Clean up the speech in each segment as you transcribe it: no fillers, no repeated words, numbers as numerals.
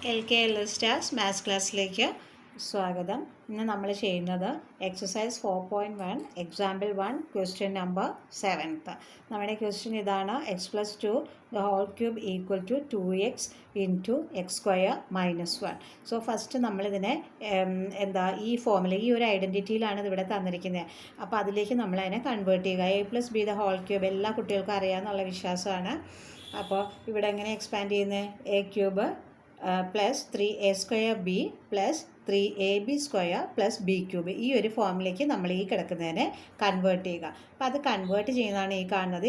LKL stars maths ക്ലാസ്സിലേക്ക് സ്വാഗതം. ഇന്ന് നമ്മൾ ചെയ്യുന്നത് exercise 4.1 example 1 question number 7th. നമ്മുടെ ക്വസ്റ്റ്യൻ ഇതാണ്: x+2 the whole cube equal to 2x into x square minus 1. So first നമ്മളിതിനെ ഈ ഫോമിൽ ഈ ഒരു ഐഡൻറ്റിറ്റിയിലാണ് ഇവിടെ തന്നിരിക്കുന്നത്. അപ്പോൾ അതിലേക്ക് നമ്മളതിനെ കൺവേർട്ട് ചെയ്യുക. a+b the whole cube എല്ലാ കുട്ടികൾക്കും അറിയാമെന്നുള്ള വിശ്വാസമാണ്. അപ്പോൾ ഇവിടെ എങ്ങനെ എക്സ്പാൻഡ് ചെയ്യുന്നത്? a cube plus 3a² b plus 3ab² plus b cube, ഈ ഒരു ഫോമിലേക്ക് നമ്മൾ ഈ കിടക്കുന്നതിനെ കൺവേർട്ട് ചെയ്യുക. അപ്പോൾ അത് കൺവേർട്ട് ചെയ്യുന്നതാണ് ഈ കാണുന്നത്.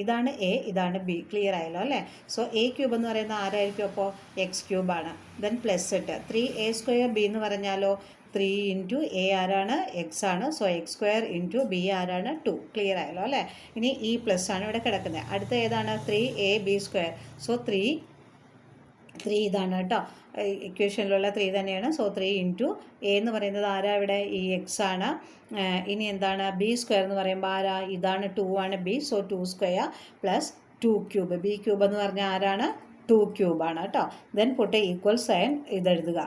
ഇതാണ് a, ഇതാണ് b. ക്ലിയർ ആയല്ലോ അല്ലേ? സോ a ക്യൂബ് എന്ന് പറയുന്നത് ആരായിരിക്കും? അപ്പോൾ എക്സ് ക്യൂബാണ്. ദെൻ പ്ലസ് ഇട്ട് 3a² b എന്ന് പറഞ്ഞാലോ 3 ഇൻറ്റു എ ആരാണ്? എക്സ് ആണ്. സോ x² ഇൻറ്റു ബി ആരാണ്? 2. ക്ലിയർ ആയല്ലോ അല്ലേ? ഇനി ഈ പ്ലസ് ആണ് ഇവിടെ കിടക്കുന്നത്. അടുത്ത ഏതാണ്? 3ab². സോ 3 ഇതാണ് കേട്ടോ, ഇക്വേഷനിലുള്ള 3 തന്നെയാണ്. സോ 3 ഇൻറ്റു എ എന്ന് പറയുന്നത് ആരാ? ഇവിടെ ഈ എക്സ് ആണ്. ഇനി എന്താണ്? b² എന്ന് പറയുമ്പോൾ ആരാ? ഇതാണ് 2 ആണ് b. So 2² plus 2 cube. b cube എന്ന് പറഞ്ഞാൽ ആരാണ്? 2 ക്യൂബാണ് കേട്ടോ. ദെൻ പുട്ട് ഈക്വൽ സൈൻ ഇതെഴുതുക.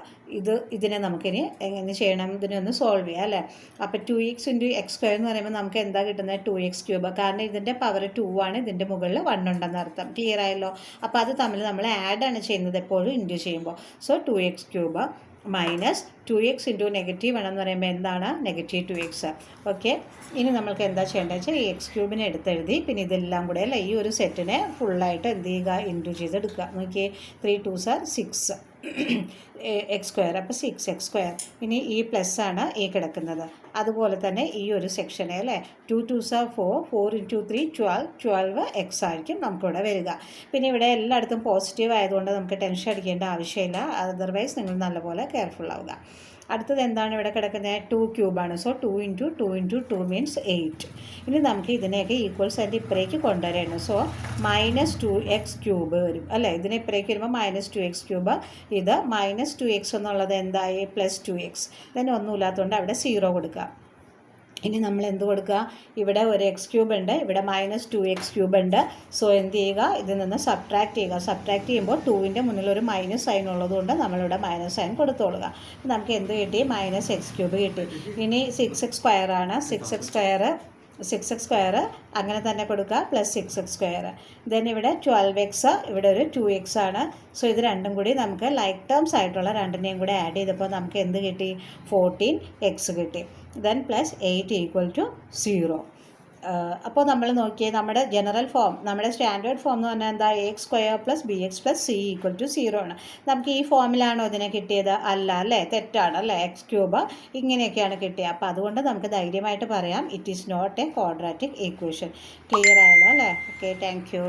ഇതിനെ നമുക്കിനി എങ്ങനെ ചെയ്യണം? ഇതിനെ ഒന്ന് സോൾവ് ചെയ്യാം അല്ലേ? അപ്പോൾ 2x ഇൻറ്റു x² എന്ന് പറയുമ്പോൾ നമുക്ക് എന്താ കിട്ടുന്നത്? 2x cube. കാരണം ഇതിൻ്റെ പവർ 2 ആണ്, ഇതിൻ്റെ മുകളിൽ 1 ഉണ്ടെന്ന് അർത്ഥം. ക്ലിയർ ആയല്ലോ? അപ്പോൾ അത് തമ്മിൽ നമ്മൾ ആഡാണ് ചെയ്യുന്നത് എപ്പോഴും ഇൻറ്റു ചെയ്യുമ്പോൾ. So 2x cube minus 2x into -1 എന്ന് പറയുമ്പോൾ എന്താണ്? -2x. ഓക്കെ, ഇനി നമ്മൾക്ക് എന്താ ചെയ്യേണ്ടത് വെച്ചാൽ ഈ എക്സ് ക്യൂബിനെ എടുത്തെഴുതി പിന്നെ ഇതെല്ലാം കൂടെ അല്ലേ ഈ ഒരു സെറ്റിനെ ഫുള്ളായിട്ട് എന്ത് ചെയ്യുക? ഇൻറ്റു ചെയ്തെടുക്കുക. നോക്കിയേ, 3 2s are 6 x². അപ്പോൾ 6x². ഇനി ഈ പ്ലസ് ആണ് ഈ കിടക്കുന്നത്. അതുപോലെ തന്നെ ഈ ഒരു സെക്ഷനെ അല്ലേ 2 2s are 4 4 ഇൻറ്റു 3 12x ആയിരിക്കും നമുക്കിവിടെ വരിക. പിന്നെ ഇവിടെ എല്ലായിടത്തും പോസിറ്റീവ് ആയതുകൊണ്ട് നമുക്ക് ടെൻഷൻ അടിക്കേണ്ട ആവശ്യമില്ല. അതർവൈസ് നിങ്ങൾ നല്ലപോലെ കെയർഫുൾ ആവുക. അടുത്തത് എന്താണ് ഇവിടെ കിടക്കുന്നത്? 2 ക്യൂബാണ്. So 2 into 2 into 2 means 8. ഇനി നമുക്ക് ഇതിനെയൊക്കെ ഈക്വൽസ് ആയിട്ട് ഇപ്പുറേക്ക് കൊണ്ടുവരണം. സോ -2x ക്യൂബ് വരും അല്ലേ? ഇതിനെ ഇപ്പുറേക്ക് വരുമ്പോൾ -2x ക്യൂബ്. ഇത് -2x എന്നുള്ളത് എന്തായി? +2x. then ഒന്നുമില്ലാത്തതുകൊണ്ട് അവിടെ 0 കൊടുക്കുക. ഇനി നമ്മൾ എന്ത് കൊടുക്കുക? ഇവിടെ ഒരു എക്സ് ക്യൂബ് ഉണ്ട്, ഇവിടെ -2x ക്യൂബ് ഉണ്ട്. സോ എന്ത് ചെയ്യുക? ഇതിൽ നിന്ന് സബ്ട്രാക്ട് ചെയ്യുക. സബ്ട്രാക്ട് ചെയ്യുമ്പോൾ 2ൻ്റെ മുന്നിൽ ഒരു മൈനസ് സൈൻ ഉള്ളതുകൊണ്ട് നമ്മളിവിടെ മൈനസ് സൈൻ കൊടുത്തോളുക. നമുക്ക് എന്ത് കിട്ടി? -x ക്യൂബ് കിട്ടി. ഇനി 6x² ആണ്. 6x² അങ്ങനെ തന്നെ കൊടുക്കുക, പ്ലസ് 6x². ദെൻ ഇവിടെ 12x, ഇവിടെ ഒരു 2x ആണ്. സോ ഇത് രണ്ടും കൂടി നമുക്ക് ലൈക്ക് ടേംസ് ആയിട്ടുള്ള രണ്ടിനെയും കൂടി ആഡ് ചെയ്തപ്പോൾ നമുക്ക് എന്ത് കിട്ടി? 14x കിട്ടി. Then plus 8 equal to 0. അപ്പോൾ നമ്മൾ നോക്കിയേ, നമ്മുടെ ജനറൽ ഫോം, നമ്മുടെ സ്റ്റാൻഡേർഡ് ഫോം എന്ന് പറഞ്ഞാൽ എന്താ? a² plus bx plus c equal to 0 ആണ്. നമുക്ക് ഈ ഫോമിലാണോ ഇതിനെ കിട്ടിയത്? അല്ല അല്ലേ? തെറ്റാണ് അല്ലേ? എക്സ് ക്യൂബ് ഇങ്ങനെയൊക്കെയാണ് കിട്ടിയത്. അപ്പോൾ അതുകൊണ്ട് നമുക്ക് ധൈര്യമായിട്ട് പറയാം it is not a quadratic equation. Clear ആയല്ലോ അല്ലേ? Okay, thank U.